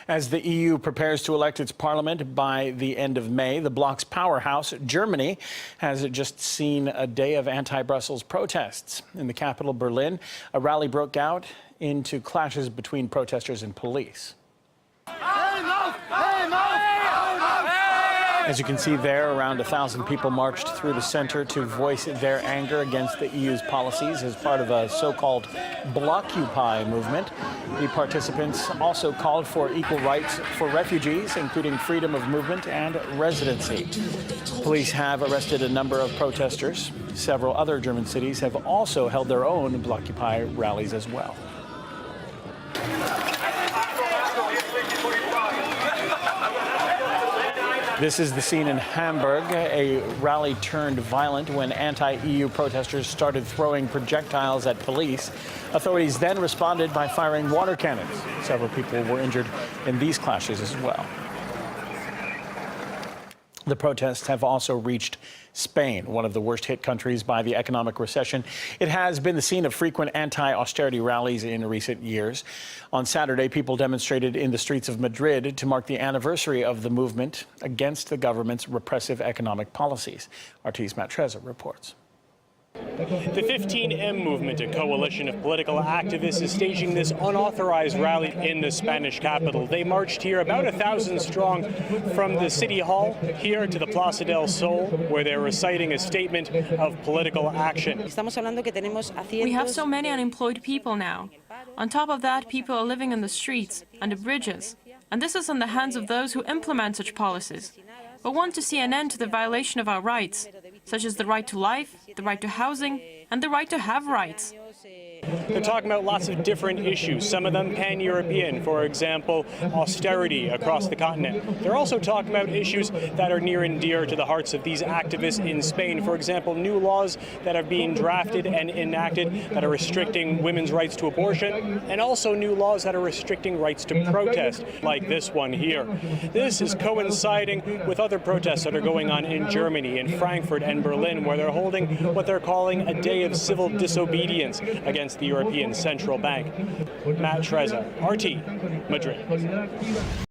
As the EU prepares to elect its parliament by the end of May, the bloc's powerhouse, Germany, has just seen a day of anti-Brussels protests. In the capital, Berlin, a rally broke out into clashes between protesters and police. As you can see there, around 1,000 people marched through the center to voice their anger against the EU's policies as part of a so-called Blockupy movement. The participants also called for equal rights for refugees, including freedom of movement and residency. Police have arrested a number of protesters. Several other German cities have also held their own Blockupy rallies as well. This is the scene in Hamburg. A rally turned violent when anti-EU protesters started throwing projectiles at police. Authorities then responded by firing water cannons. Several people were injured in these clashes as well. The protests have also reached Spain, one of the worst hit countries by the economic recession. It has been the scene of frequent anti-austerity rallies in recent years. On Saturday, people demonstrated in the streets of Madrid to mark the anniversary of the movement against the government's repressive economic policies. RT's Matt Trezor reports. The 15M movement, a coalition of political activists, is staging this unauthorized rally in the Spanish capital. They marched here about 1,000 strong from the city hall here to the Plaza del Sol, where they're reciting a statement of political action. We have so many unemployed people now. On top of that, people are living on the streets, under bridges. And this is in the hands of those who implement such policies, but want to see an end to the violation of our rights, such as the right to life, the right to housing, and the right to have rights. They're talking about lots of different issues, some of them pan-European, for example, austerity across the continent. They're also talking about issues that are near and dear to the hearts of these activists in Spain. For example, new laws that are being drafted and enacted that are restricting women's rights to abortion, and also new laws that are restricting rights to protest, like this one here. This is coinciding with other protests that are going on in Germany, in Frankfurt and Berlin, where they're holding what they're calling a day of civil disobedience against the European Central Bank. Matt Trezor, RT, Madrid.